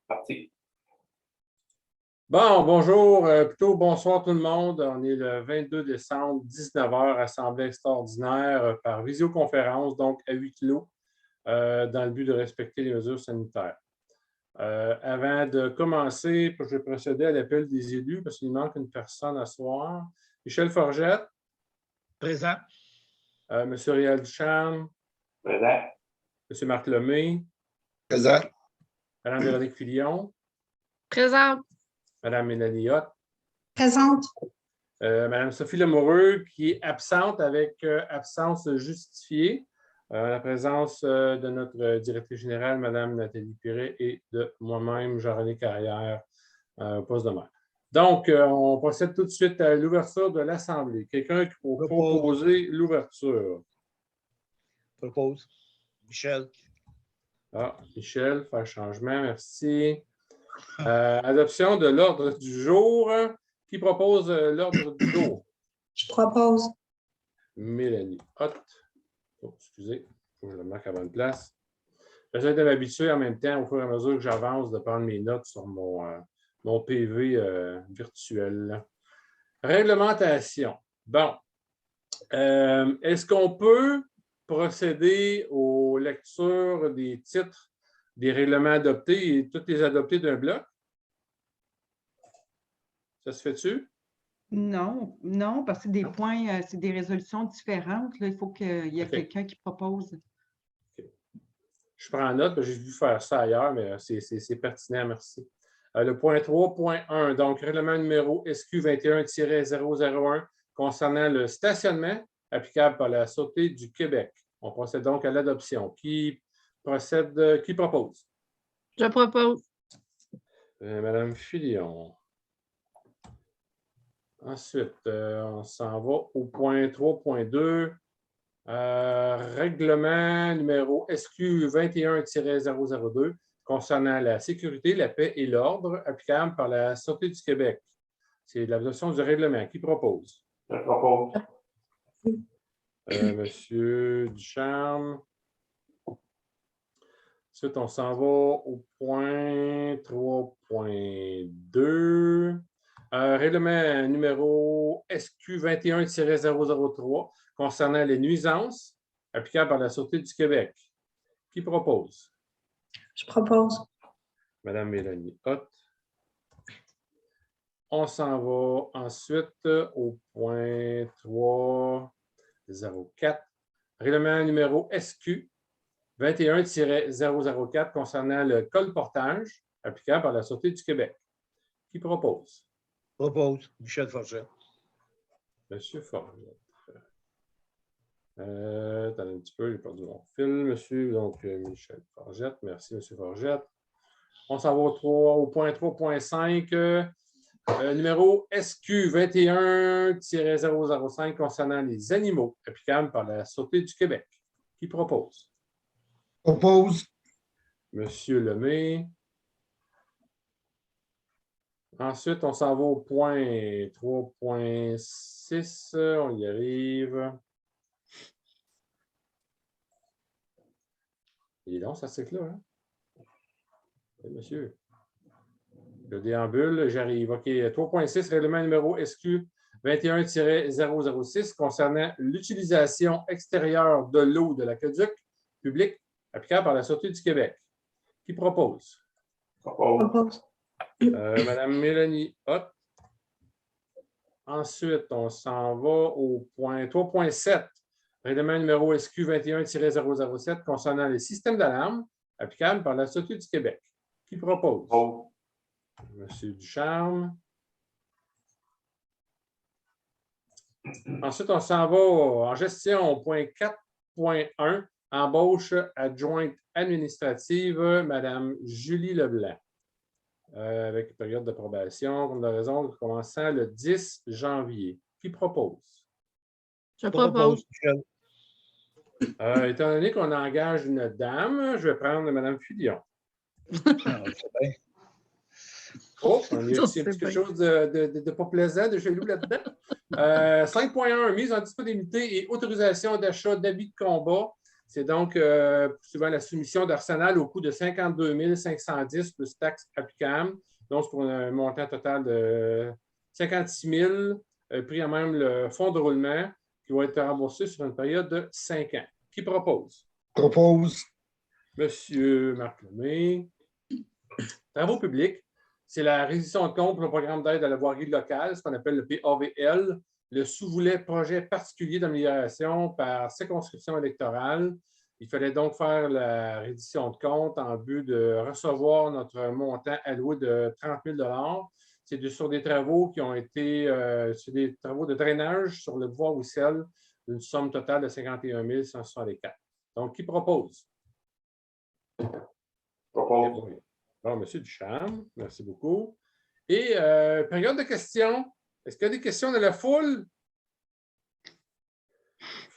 Parti. Bon, bonjour, plutôt bonsoir tout le monde. On est le 22 décembre, 19 h, assemblée extraordinaire par visioconférence, donc à huis clos, dans le but de respecter les mesures sanitaires. Avant de commencer, je vais procéder à l'appel des élus parce qu'il manque une personne à soir. Michel Forgette. Présent. M. Réal Ducharme. Présent. M. Marc Lemay. Présent. Mme Véronique Filion. Présente. Mme Mélanie Hott. Présente. Mme Sophie Lamoureux, qui est absente avec absence justifiée, la présence de notre directrice générale, Mme Nathalie Piret, et de moi-même, Jean-René Carrière, au poste de maire. Donc, on procède tout de suite à l'ouverture de l'Assemblée. Quelqu'un qui peut proposer l'ouverture? Propose. Michel. Ah, Michel, faire changement, merci. Adoption de l'ordre du jour. Qui propose l'ordre du jour? Je propose. Mélanie Hott. Oh, excusez, il faut que je le marque à bonne place. J'essaie de m'habituer en même temps, au fur et à mesure que j'avance, de prendre mes notes sur mon PV virtuel. Réglementation. Bon. Est-ce qu'on peut procéder aux lectures des titres des règlements adoptés et tous les adopter d'un bloc? Ça se fait-tu? Non, non, parce que c'est des points, c'est des résolutions différentes. Là. Il faut qu'il y ait quelqu'un qui propose. Okay. Je prends note, parce que j'ai vu faire ça ailleurs, mais c'est pertinent, merci. Le point 3.1, donc règlement numéro SQ 21-001 concernant le stationnement applicable par la Sûreté du Québec. On procède donc à l'adoption. Qui propose? Je propose. Madame Filion. Ensuite, on s'en va au point 3.2. Règlement numéro SQ 21-002 concernant la sécurité, la paix et l'ordre applicable par la Sûreté du Québec. C'est l'adoption du règlement. Qui propose? Je propose. Monsieur Ducharme. Ensuite, on s'en va au point 3.2. Règlement numéro SQ 21-003 concernant les nuisances applicables par la Sûreté du Québec. Qui propose? Je propose. Madame Mélanie Hott. On s'en va ensuite au point 3.04. Règlement numéro SQ 21-004 concernant le colportage applicable par la Sûreté du Québec. Qui propose? Propose. Michel Forget. Monsieur Forget. Attendez un petit peu, j'ai perdu mon fil, monsieur. Donc, Michel Forget. Merci, monsieur Forget. On s'en va au point 3.5. Numéro SQ 21-005 concernant les animaux applicables par la Sûreté du Québec. Qui propose? Propose. Monsieur Lemay. Ensuite, on s'en va au point 3.6. On y arrive. Il est long, ça cycle-là, hein? Oui, monsieur. Le déambule, j'arrive. OK. 3.6, règlement numéro SQ 21-006 concernant l'utilisation extérieure de l'eau de l'aqueduc public applicable par la Sûreté du Québec. Qui propose? Propose. Madame Mélanie Hott. Ensuite, on s'en va au point 3.7, règlement numéro SQ 21-007 concernant les systèmes d'alarme applicables par la Sûreté du Québec. Qui propose? Propose. Monsieur Ducharme. Ensuite, on s'en va en gestion au point 4.1, embauche adjointe administrative, Madame Julie Leblanc. Avec période d'approbation, comme de raison, commençant le 10 janvier. Qui propose? Je propose. Michel. Étant donné qu'on engage une dame, je vais prendre Mme Filion. Ah, c'est bien. Oh, on y a Ça, aussi c'est quelque bien. chose de pas plaisant, de chelou là-dedans. 5.1, mise en disponibilité et autorisation d'achat d'habits de combat C'est donc suivant la soumission d'Arsenal au coût de 52 510 plus taxes applicables. Donc, c'est pour un montant total de 56 000, pris en même le fonds de roulement qui va être remboursé sur une période de 5 ans. Qui propose? Propose. Monsieur Marc Lemay. Travaux publics, c'est la réquisition de compte pour le programme d'aide à la voirie locale, ce qu'on appelle le PAVL, le sous-volet projet particulier d'amélioration par circonscription électorale. Il fallait donc faire la reddition de compte en but de recevoir notre montant alloué de 30 000 $. C'est sur des travaux qui ont été sur des travaux de drainage sur le bois Roussel, une somme totale de 51 164. Donc, qui propose? Propose. Bon, M. Ducharme, merci beaucoup. Et période de questions. Est-ce qu'il y a des questions de la foule?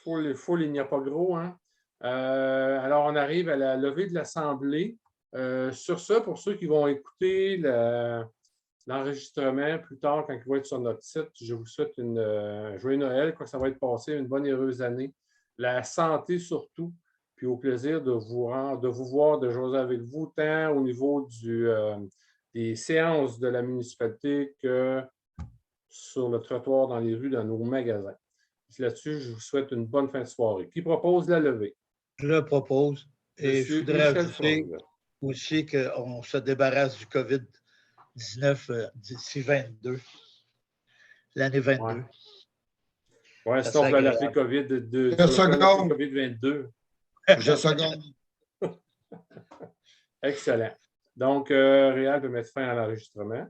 Foule, il n'y a pas gros, hein? Alors, on arrive à la levée de l'Assemblée. Sur ça, pour ceux qui vont écouter l'enregistrement plus tard, quand il va être sur notre site, je vous souhaite une joyeux Noël, que ça va être passé, une bonne et heureuse année. La santé surtout, puis au plaisir de vous voir, de jouer avec vous, tant au niveau des séances de la municipalité que sur le trottoir, dans les rues, dans nos magasins. Là-dessus, je vous souhaite une bonne fin de soirée. Qui propose la levée? Je le propose. Et Monsieur je voudrais Michel ajouter Forget. aussi qu'on se débarrasse du COVID-19 d'ici 22. L'année 22. Ouais. Oui, Ça sinon, on serait peut l'appeler agréable. COVID-22. Je seconde. Excellent. Donc, Réal peut mettre fin à l'enregistrement.